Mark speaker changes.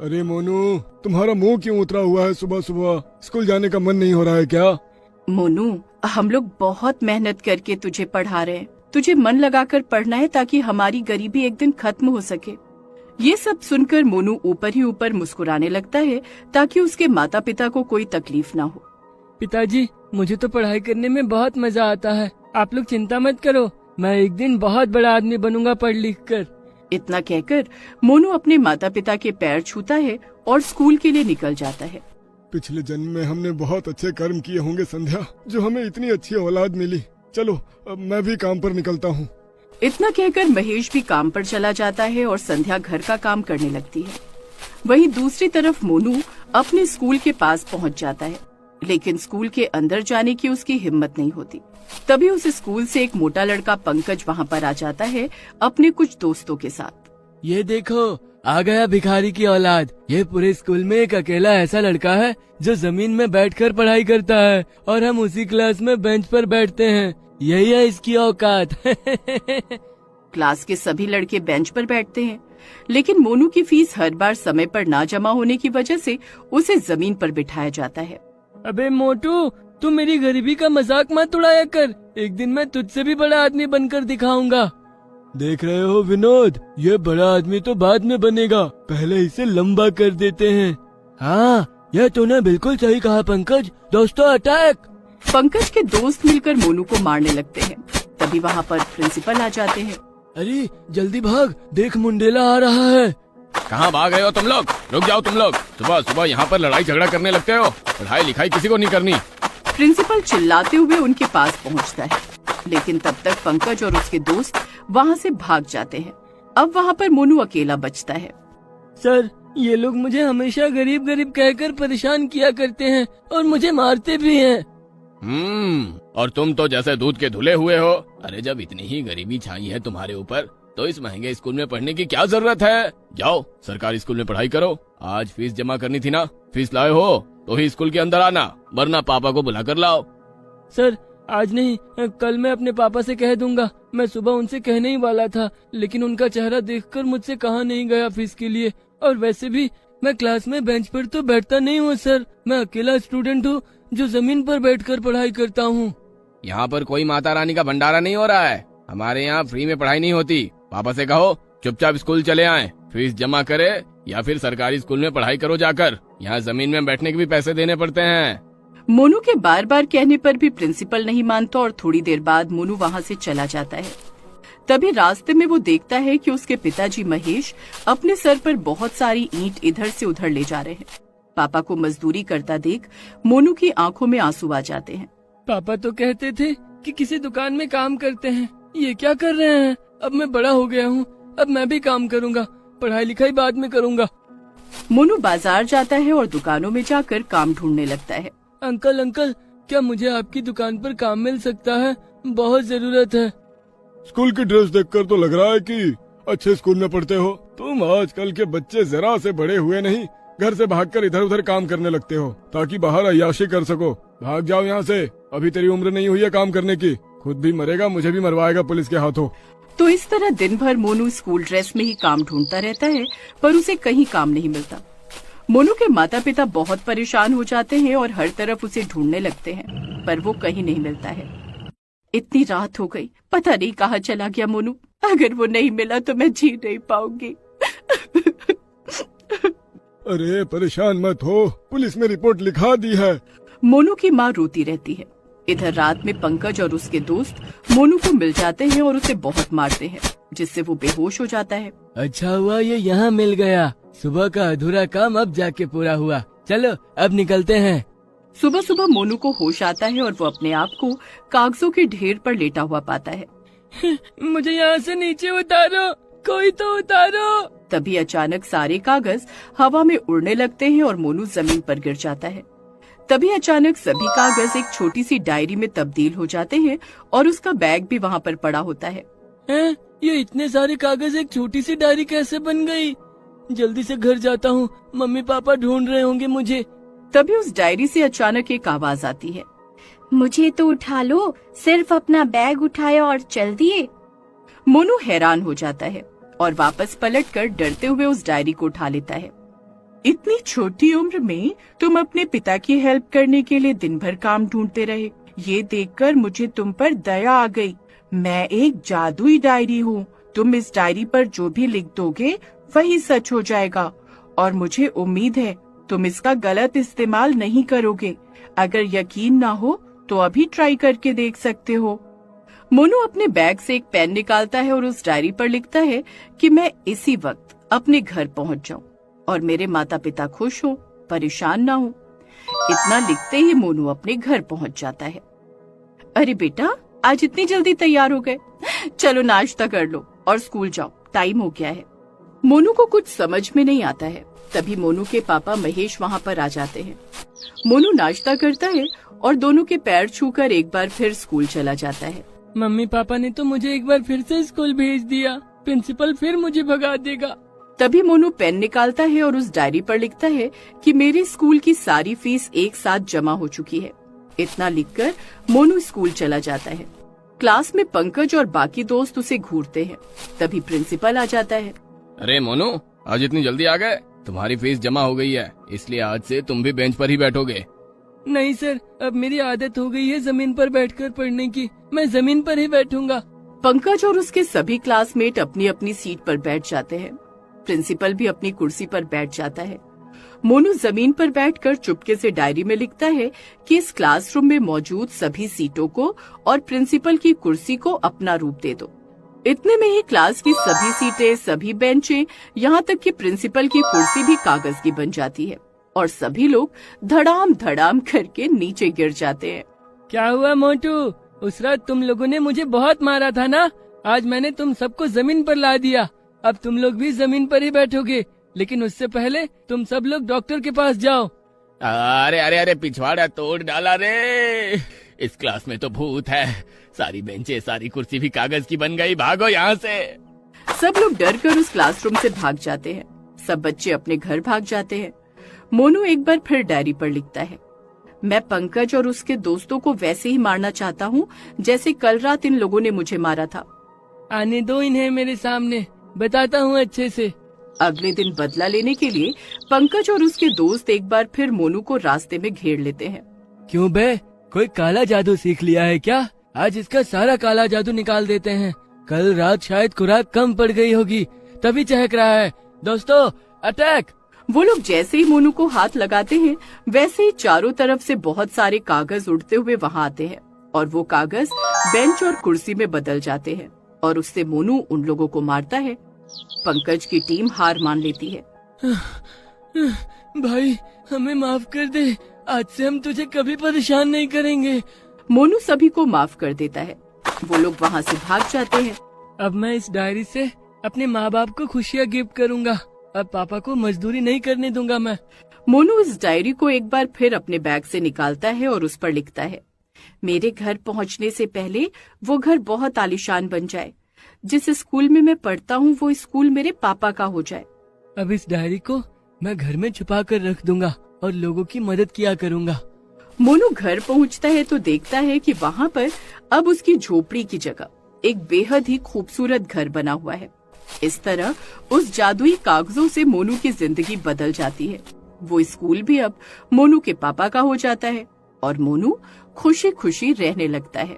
Speaker 1: अरे मोनू, तुम्हारा मुंह क्यों उतरा हुआ है सुबह सुबह? स्कूल जाने का मन नहीं हो रहा है क्या?
Speaker 2: मोनू, हम लोग बहुत मेहनत करके तुझे पढ़ा रहे हैं। तुझे मन लगाकर पढ़ना है ताकि हमारी गरीबी एक दिन खत्म हो सके। ये सब सुनकर मोनू ऊपर ही ऊपर मुस्कुराने लगता है ताकि उसके माता पिता को कोई तकलीफ ना हो।
Speaker 3: पिताजी, मुझे तो पढ़ाई करने में बहुत मजा आता है। आप लोग चिंता मत करो, मैं एक दिन बहुत बड़ा आदमी बनूंगा पढ़ लिख कर।
Speaker 2: इतना कहकर मोनू अपने माता पिता के पैर छूता है और स्कूल के लिए निकल जाता है।
Speaker 1: पिछले जन्म में हमने बहुत अच्छे कर्म किए होंगे संध्या, जो हमें इतनी अच्छी औलाद मिली। चलो अब मैं भी काम पर निकलता हूँ।
Speaker 2: इतना कहकर महेश भी काम पर चला जाता है और संध्या घर का काम करने लगती है। वहीं दूसरी तरफ मोनू अपने स्कूल के पास पहुँच जाता है, लेकिन स्कूल के अंदर जाने की उसकी हिम्मत नहीं होती। तभी उस स्कूल से एक मोटा लड़का पंकज वहाँ पर आ जाता है अपने कुछ दोस्तों के साथ।
Speaker 3: ये देखो, आ गया भिखारी की औलाद। ये पूरे स्कूल में एक अकेला ऐसा लड़का है जो जमीन में बैठकर पढ़ाई करता है और हम उसी क्लास में बेंच पर बैठते हैं। यही है इसकी औकात।
Speaker 2: क्लास के सभी लड़के बेंच पर बैठते हैं, लेकिन मोनू की फीस हर बार समय पर ना जमा होने की वजह से उसे जमीन पर बिठाया जाता है।
Speaker 3: अबे मोटू, तू मेरी गरीबी का मजाक मत उड़ाया कर। एक दिन मैं तुझसे भी बड़ा आदमी बनकर दिखाऊंगा। देख रहे हो विनोद, ये बड़ा आदमी तो बाद में बनेगा, पहले इसे लंबा कर देते हैं। हाँ, यह तूने बिल्कुल सही कहा पंकज। दोस्तों अटैक!
Speaker 2: पंकज के दोस्त मिलकर मोनू को मारने लगते हैं। तभी वहाँ पर प्रिंसिपल आ जाते हैं।
Speaker 3: अरे जल्दी भाग, देख मुंडेला आ रहा है।
Speaker 4: कहाँ भाग रहे हो तुम लोग? रुक जाओ तुम लोग, सुबह सुबह यहाँ पर लड़ाई झगड़ा करने लगते हो। पढ़ाई लिखाई किसी को नहीं करनी।
Speaker 2: प्रिंसिपल चिल्लाते हुए उनके पास पहुँचता है, लेकिन तब तक पंकज और उसके दोस्त वहाँ से भाग जाते हैं। अब वहाँ पर मोनू अकेला बचता है।
Speaker 3: सर, ये लोग मुझे हमेशा गरीब गरीब कहकर परेशान किया करते हैं और मुझे मारते भी हैं।
Speaker 4: और तुम तो जैसे दूध के धुले हुए हो। अरे जब इतनी ही गरीबी छाई है तुम्हारे ऊपर, तो इस महंगे स्कूल में पढ़ने की क्या जरूरत है? जाओ सरकारी स्कूल में पढ़ाई करो। आज फीस जमा करनी थी ना, फीस लाए हो तो ही स्कूल के अंदर आना, वरना पापा को बुला कर लाओ।
Speaker 3: सर, आज नहीं, कल मैं अपने पापा से कह दूंगा। मैं सुबह उनसे कहने ही वाला था, लेकिन उनका चेहरा देखकर मुझसे कहा नहीं गया फीस के लिए। और वैसे भी मैं क्लास में बेंच पर तो बैठता नहीं हूँ सर। मैं अकेला स्टूडेंट हूँ जो जमीन पर बैठकर पढ़ाई करता हूँ।
Speaker 4: यहाँ पर कोई माता रानी का भंडारा नहीं हो रहा है। हमारे यहाँ फ्री में पढ़ाई नहीं होती। पापा से कहो चुपचाप स्कूल चले आए, फीस जमा करे या फिर सरकारी स्कूल में पढ़ाई करो जाकर। यहाँ जमीन में बैठने के भी पैसे देने पड़ते हैं।
Speaker 2: मोनू के बार बार कहने पर भी प्रिंसिपल नहीं मानता और थोड़ी देर बाद मोनू वहाँ से चला जाता है। तभी रास्ते में वो देखता है कि उसके पिताजी महेश अपने सर पर बहुत सारी ईंट इधर से उधर ले जा रहे हैं। पापा को मजदूरी करता देख मोनू की आंखों में आंसू आ जाते हैं।
Speaker 3: पापा तो कहते थे कि किसी दुकान में काम करते हैं, ये क्या कर रहे हैं? अब मैं बड़ा हो गया हूँ, अब मैं भी काम करूँगा, पढ़ाई लिखाई बाद में करूँगा।
Speaker 2: मोनू बाजार जाता है और दुकानों में जाकर काम ढूंढने लगता है।
Speaker 3: अंकल अंकल, क्या मुझे आपकी दुकान पर काम मिल सकता है? बहुत जरूरत है।
Speaker 1: स्कूल की ड्रेस देखकर तो लग रहा है कि अच्छे स्कूल में पढ़ते हो। तुम आजकल के बच्चे जरा से बड़े हुए नहीं, घर से भागकर इधर उधर काम करने लगते हो ताकि बाहर अय्याशी कर सको। भाग जाओ यहाँ से, अभी तेरी उम्र नहीं हुई है काम करने की। खुद भी मरेगा, मुझे भी मरवाएगा पुलिस के हाथों।
Speaker 2: तो इस तरह दिन भर मोनू स्कूल ड्रेस में ही काम ढूंढता रहता है, पर उसे कहीं काम नहीं मिलता। मोनू के माता पिता बहुत परेशान हो जाते हैं और हर तरफ उसे ढूंढने लगते हैं, पर वो कहीं नहीं मिलता है। इतनी रात हो गई, पता नहीं कहाँ चला गया मोनू। अगर वो नहीं मिला तो मैं जी नहीं पाऊंगी।
Speaker 1: अरे परेशान मत हो, पुलिस में रिपोर्ट लिखा दी है।
Speaker 2: मोनू की माँ रोती रहती है। इधर रात में पंकज और उसके दोस्त मोनू को मिल जाते हैं और उसे बहुत मारते हैं, जिससे वो बेहोश हो जाता है।
Speaker 3: अच्छा हुआ ये यहाँ मिल गया। सुबह का अधूरा काम अब जाके पूरा हुआ। चलो अब निकलते हैं।
Speaker 2: सुबह सुबह मोनू को होश आता है और वो अपने आप को कागजों के ढेर पर लेटा हुआ पाता है।
Speaker 3: मुझे यहाँ से नीचे उतारो, कोई तो उतारो।
Speaker 2: तभी अचानक सारे कागज हवा में उड़ने लगते हैं और मोनू जमीन पर गिर जाता है। तभी अचानक सभी कागज एक छोटी सी डायरी में तब्दील हो जाते हैं और उसका बैग भी वहाँ पर पड़ा होता है।
Speaker 3: ये इतने सारे कागज एक छोटी सी डायरी कैसे बन गई? जल्दी से घर जाता हूँ, मम्मी पापा ढूंढ रहे होंगे मुझे।
Speaker 2: तभी उस डायरी से अचानक एक आवाज आती है,
Speaker 5: मुझे तो उठा लो, सिर्फ अपना बैग उठाया और चल दिए।
Speaker 2: मोनू हैरान हो जाता है और वापस पलटकर डरते हुए उस डायरी को उठा लेता है। इतनी छोटी उम्र में तुम अपने पिता की हेल्प करने के लिए दिन भर काम ढूंढते रहे। ये देखकर मुझे तुम पर दया आ गई। मैं एक जादुई डायरी हूँ। तुम इस डायरी पर जो भी लिख दोगे वही सच हो जाएगा, और मुझे उम्मीद है तुम इसका गलत इस्तेमाल नहीं करोगे। अगर यकीन ना हो तो अभी ट्राई करके देख सकते हो। मोनू अपने बैग से एक पेन निकालता है और उस डायरी पर लिखता है कि मैं इसी वक्त अपने घर पहुंच जाऊं और मेरे माता पिता खुश हो, परेशान ना हो। इतना लिखते ही मोनू अपने घर पहुंच जाता है। अरे बेटा, आज इतनी जल्दी तैयार हो गए? चलो नाश्ता कर लो और स्कूल जाओ, टाइम हो गया है। मोनू को कुछ समझ में नहीं आता है। तभी मोनू के पापा महेश वहाँ पर आ जाते हैं। मोनू नाश्ता करता है और दोनों के पैर छूकर एक बार फिर स्कूल चला जाता है।
Speaker 3: मम्मी पापा ने तो मुझे एक बार फिर से स्कूल भेज दिया, प्रिंसिपल फिर मुझे भगा देगा।
Speaker 2: तभी मोनू पेन निकालता है और उस डायरी पर लिखता है कि मेरे स्कूल की सारी फीस एक साथ जमा हो चुकी है। इतना लिखकर मोनू स्कूल चला जाता है। क्लास में पंकज और बाकी दोस्त उसे घूरते हैं। तभी प्रिंसिपल आ जाता है।
Speaker 4: अरे मोनू, आज इतनी जल्दी आ गए? तुम्हारी फीस जमा हो गई है, इसलिए आज से तुम भी बेंच पर ही बैठोगे।
Speaker 3: नहीं सर, अब मेरी आदत हो गई है जमीन पर बैठकर पढ़ने की। मैं जमीन पर ही बैठूंगा।
Speaker 2: पंकज और उसके सभी क्लासमेट अपनी अपनी सीट पर बैठ जाते हैं। प्रिंसिपल भी अपनी कुर्सी पर बैठ जाता है। मोनू जमीन पर बैठकर चुपके से डायरी में लिखता है कि इस क्लासरूम में मौजूद सभी सीटों को और प्रिंसिपल की कुर्सी को अपना रूप दे दो। इतने में ही क्लास की सभी सीटें, सभी बेंचें, यहाँ तक कि प्रिंसिपल की कुर्सी भी कागज की बन जाती है और सभी लोग धड़ाम धड़ाम करके नीचे गिर जाते हैं।
Speaker 3: क्या हुआ मोटू? उस रात तुम लोगों ने मुझे बहुत मारा था ना? आज मैंने तुम सबको जमीन पर ला दिया। अब तुम लोग भी जमीन पर ही बैठोगे, लेकिन उससे पहले तुम सब लोग डॉक्टर के पास जाओ।
Speaker 4: अरे अरे अरे, पिछवाड़ा तोड़ डाला रे। इस क्लास में तो भूत है। सारी बेंचें, सारी कुर्सी भी कागज की बन गई। भागो यहाँ से।
Speaker 2: सब लोग डर कर उस क्लासरूम से भाग जाते हैं। सब बच्चे अपने घर भाग जाते हैं। मोनू एक बार फिर डायरी पर लिखता है, मैं पंकज और उसके दोस्तों को वैसे ही मारना चाहता हूँ जैसे कल रात इन लोगों ने मुझे मारा था।
Speaker 3: आने दो इन्हें मेरे सामने, बताता हूँ अच्छे से।
Speaker 2: अगले दिन बदला लेने के लिए पंकज और उसके दोस्त एक बार फिर मोनू को रास्ते में घेर लेते हैं।
Speaker 3: क्यों बे, कोई काला जादू सीख लिया है क्या? आज इसका सारा काला जादू निकाल देते हैं। कल रात शायद खुराक कम पड़ गई होगी, तभी चहक रहा है। दोस्तों, अटैक!
Speaker 2: वो लोग जैसे ही मोनू को हाथ लगाते हैं, वैसे ही चारों तरफ से बहुत सारे कागज उड़ते हुए वहाँ आते हैं और वो कागज बेंच और कुर्सी में बदल जाते हैं और उससे मोनू उन लोगों को मारता है। पंकज की टीम हार मान लेती है।
Speaker 3: भाई, हमें माफ कर दे। आज से हम तुझे कभी परेशान नहीं करेंगे।
Speaker 2: मोनू सभी को माफ कर देता है। वो लोग वहाँ से भाग जाते हैं।
Speaker 3: अब मैं इस डायरी से अपने माँ बाप को खुशियाँ गिफ्ट करूँगा। अब पापा को मजदूरी नहीं करने दूंगा मैं।
Speaker 2: मोनू इस डायरी को एक बार फिर अपने बैग से निकालता है और उस पर लिखता है, मेरे घर पहुँचने से पहले वो घर बहुत आलीशान बन जाए। जिस स्कूल में मैं पढ़ता हूँ वो स्कूल मेरे पापा का हो जाए।
Speaker 3: अब इस डायरी को मैं घर में छुपा कर रख दूंगा और लोगों की मदद किया करूँगा।
Speaker 2: मोनू घर पहुँचता है तो देखता है कि वहाँ पर अब उसकी झोपड़ी की जगह एक बेहद ही खूबसूरत घर बना हुआ है। इस तरह उस जादुई कागजों से मोनू की जिंदगी बदल जाती है। वो स्कूल भी अब मोनू के पापा का हो जाता है और मोनू खुशी खुशी रहने लगता है।